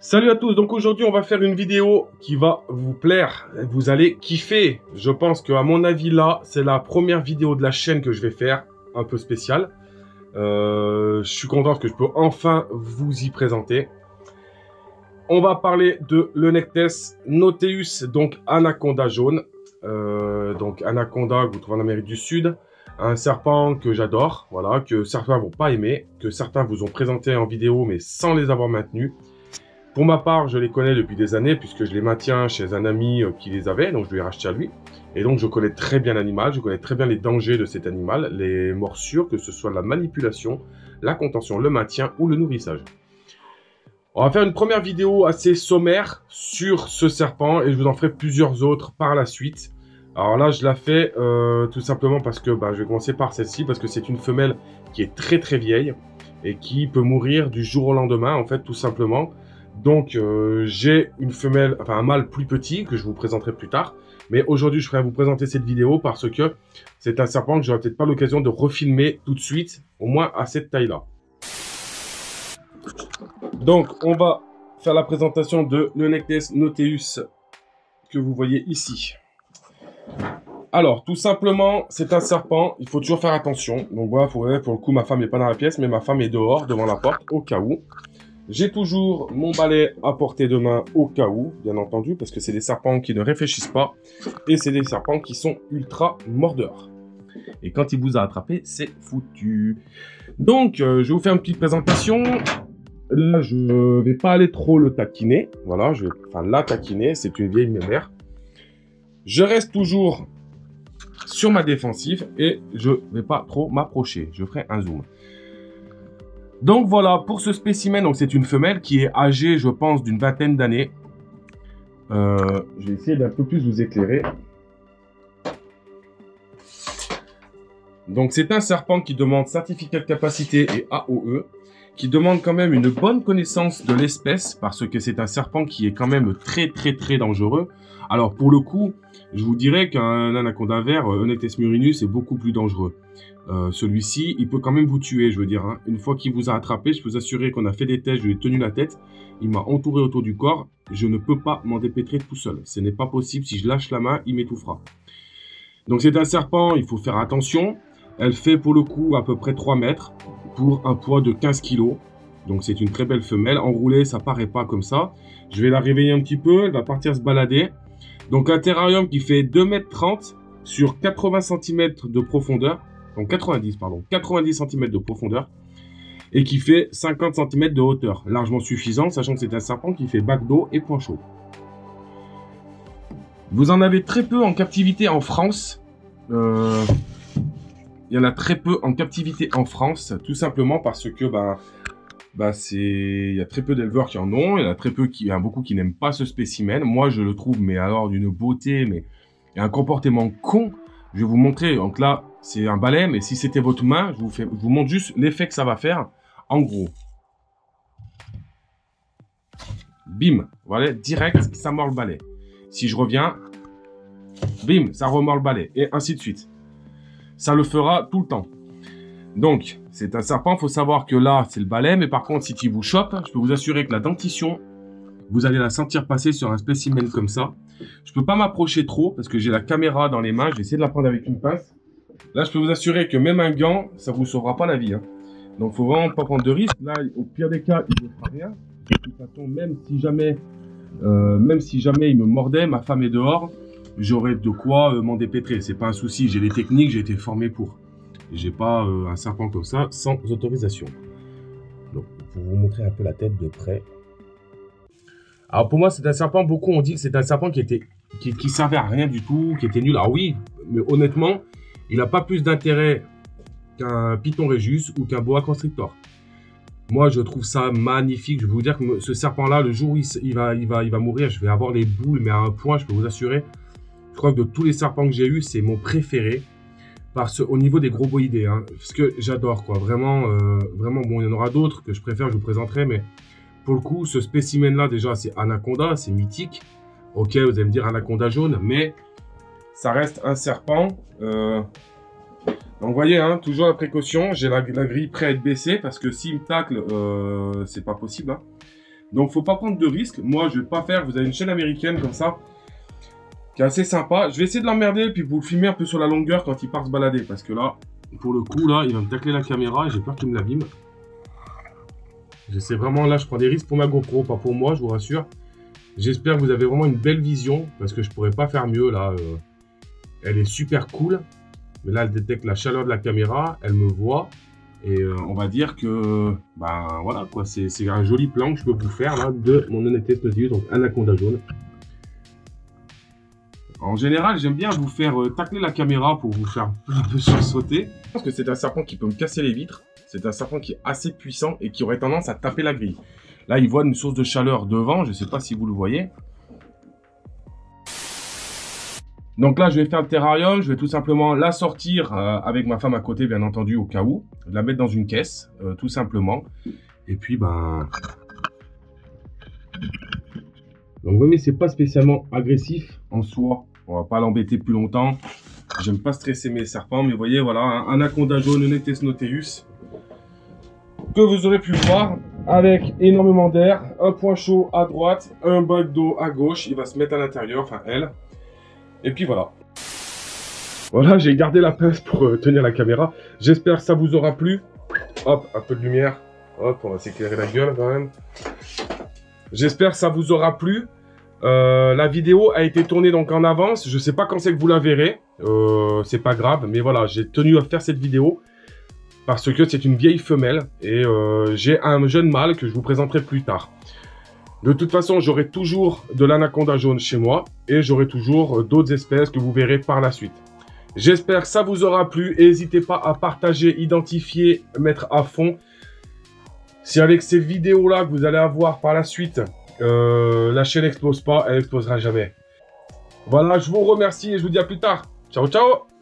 Salut à tous, donc aujourd'hui on va faire une vidéo qui va vous plaire, vous allez kiffer. Je pense qu'à mon avis là, c'est la première vidéo de la chaîne que je vais faire, un peu spéciale. Je suis content que je peux enfin vous y présenter. On va parler de l'Onectes nauteus, donc anaconda jaune. Donc anaconda que vous trouvez en Amérique du Sud. Un serpent que j'adore, voilà, que certains vont pas aimer, que certains vous ont présenté en vidéo mais sans les avoir maintenus. Pour ma part, je les connais depuis des années puisque je les maintiens chez un ami qui les avait, donc je lui ai racheté à lui. Et donc je connais très bien l'animal, je connais très bien les dangers de cet animal, les morsures, que ce soit la manipulation, la contention, le maintien ou le nourrissage. On va faire une première vidéo assez sommaire sur ce serpent et je vous en ferai plusieurs autres par la suite. Alors là, je la fais tout simplement parce que je vais commencer par celle-ci parce que c'est une femelle qui est très très vieille et qui peut mourir du jour au lendemain, en fait, tout simplement. Donc, j'ai une femelle, enfin un mâle plus petit que je vous présenterai plus tard. Mais aujourd'hui, je ferai vous présenter cette vidéo parce que c'est un serpent que j'aurai peut-être pas l'occasion de refilmer tout de suite, au moins à cette taille-là. Donc, on va faire la présentation de l'Onectes nauteus que vous voyez ici. Alors, tout simplement, c'est un serpent, il faut toujours faire attention. Donc voilà, pour le coup, ma femme n'est pas dans la pièce, mais ma femme est dehors, devant la porte, au cas où. J'ai toujours mon balai à portée de main au cas où, bien entendu, parce que c'est des serpents qui ne réfléchissent pas. Et c'est des serpents qui sont ultra mordeurs. Et quand il vous a attrapé, c'est foutu. Donc, je vais vous faire une petite présentation. Là, je ne vais pas aller trop le taquiner. Voilà, la taquiner, c'est une vieille mémère. Je reste toujours sur ma défensive et je ne vais pas trop m'approcher. Je ferai un zoom. Donc voilà, pour ce spécimen, donc c'est une femelle qui est âgée, je pense, d'une vingtaine d'années. Je vais essayer d'un peu plus vous éclairer. Donc c'est un serpent qui demande certificat de capacité et AOE, qui demande quand même une bonne connaissance de l'espèce, parce que c'est un serpent qui est quand même très très très dangereux. Alors pour le coup, je vous dirais qu'un anaconda vert, Onectes murinus, est beaucoup plus dangereux. Celui-ci, il peut quand même vous tuer, je veux dire. Hein. Une fois qu'il vous a attrapé, je peux vous assurer qu'on a fait des tests, je lui ai tenu la tête, il m'a entouré autour du corps, je ne peux pas m'en dépêtrer tout seul. Ce n'est pas possible, si je lâche la main, il m'étouffera. Donc c'est un serpent, il faut faire attention. Elle fait pour le coup à peu près 3 mètres pour un poids de 15 kg. Donc c'est une très belle femelle. Enroulée, ça paraît pas comme ça. Je vais la réveiller un petit peu, elle va partir se balader. Donc un terrarium qui fait 2,30 m sur 80 cm de profondeur. Donc 90 cm de profondeur. Et qui fait 50 cm de hauteur. Largement suffisant, sachant que c'est un serpent qui fait bac d'eau et point chaud. Vous en avez très peu en captivité en France. Il y en a très peu en captivité en France, tout simplement parce que il y a très peu d'éleveurs qui en ont, il y en a très peu il y a beaucoup qui n'aiment pas ce spécimen. Moi, je le trouve, mais alors d'une beauté, mais et un comportement con. Je vais vous montrer. Donc là, c'est un balai, mais si c'était votre main, je vous montre juste l'effet que ça va faire. En gros, bim, voilà, direct, ça mord le balai. Si je reviens, bim, ça remord le balai, et ainsi de suite. Ça le fera tout le temps. Donc, c'est un serpent, il faut savoir que là, c'est le balai, mais par contre, si tu vous chope, je peux vous assurer que la dentition, vous allez la sentir passer sur un spécimen comme ça. Je peux pas m'approcher trop, parce que j'ai la caméra dans les mains, je vais essayer de la prendre avec une pince. Là, je peux vous assurer que même un gant, ça vous sauvera pas la vie. Hein. Donc, il faut vraiment pas prendre de risque. Là, au pire des cas, il ne fera rien. De toute façon, même si jamais il me mordait, ma femme est dehors, j'aurais de quoi m'en dépêtrer. C'est pas un souci, j'ai les techniques, j'ai été formé pour. J'ai pas un serpent comme ça sans autorisation. Donc, pour vous montrer un peu la tête de près. Alors pour moi, c'est un serpent, beaucoup ont dit que c'est un serpent qui servait à rien du tout, qui était nul. Alors oui, mais honnêtement, il n'a pas plus d'intérêt qu'un Python Regius ou qu'un boa constrictor. Moi, je trouve ça magnifique. Je vais vous dire que ce serpent-là, le jour où il va mourir, je vais avoir les boules, mais à un point, je peux vous assurer. Je crois que de tous les serpents que j'ai eu, c'est mon préféré. Au niveau des gros boïdés, hein, parce que j'adore, quoi. Vraiment, bon, il y en aura d'autres que je préfère, je vous présenterai, mais pour le coup, ce spécimen-là, déjà, c'est anaconda, c'est mythique. Ok, vous allez me dire anaconda jaune, mais ça reste un serpent. Donc, vous voyez, hein, toujours la précaution. J'ai la grille prête à être baissée, parce que s'il me tacle, c'est pas possible. Hein. Donc, faut pas prendre de risques. Moi, je vais pas faire. Vous avez une chaîne américaine comme ça, qui est assez sympa. Je vais essayer de l'emmerder, puis vous le filmer un peu sur la longueur quand il part se balader. Parce que là, pour le coup, là, il va me tacler la caméra et j'ai peur qu'il me l'abîme. J'essaie vraiment, là, je prends des risques pour ma GoPro, pas pour moi, je vous rassure. J'espère que vous avez vraiment une belle vision, parce que je pourrais pas faire mieux, là. Elle est super cool. Mais là, elle détecte la chaleur de la caméra, elle me voit. Et on va dire que, ben voilà, quoi, c'est un joli plan que je peux vous faire, là, de mon Onectes Nautilus, donc anaconda jaune. En général, j'aime bien vous faire tacler la caméra pour vous faire un peu sursauter. Je pense que c'est un serpent qui peut me casser les vitres. C'est un serpent qui est assez puissant et qui aurait tendance à taper la grille. Là, il voit une source de chaleur devant. Je ne sais pas si vous le voyez. Donc là, je vais faire le terrarium. Je vais tout simplement la sortir avec ma femme à côté, bien entendu, au cas où. La mettre dans une caisse, tout simplement. Et puis, ben... Donc, vous voyez, c'est pas spécialement agressif en soi. On va pas l'embêter plus longtemps. J'aime pas stresser mes serpents. Mais vous voyez, voilà, un anaconda jaune, Onectes Nautilus, que vous aurez pu voir, avec énormément d'air, un point chaud à droite, un bac d'eau à gauche. Il va se mettre à l'intérieur, enfin elle. Et puis voilà. Voilà, j'ai gardé la pince pour tenir la caméra. J'espère que ça vous aura plu. Hop, un peu de lumière. Hop, on va s'éclairer la gueule quand même. J'espère que ça vous aura plu. La vidéo a été tournée donc en avance. Je sais pas quand c'est que vous la verrez. C'est pas grave, mais voilà, j'ai tenu à faire cette vidéo. Parce que c'est une vieille femelle et j'ai un jeune mâle que je vous présenterai plus tard. De toute façon, j'aurai toujours de l'anaconda jaune chez moi et j'aurai toujours d'autres espèces que vous verrez par la suite. J'espère que ça vous aura plu. N'hésitez pas à partager, identifier, mettre à fond. Si avec ces vidéos-là que vous allez avoir par la suite, la chaîne n'explose pas, elle n'explosera jamais. Voilà, je vous remercie et je vous dis à plus tard. Ciao, ciao!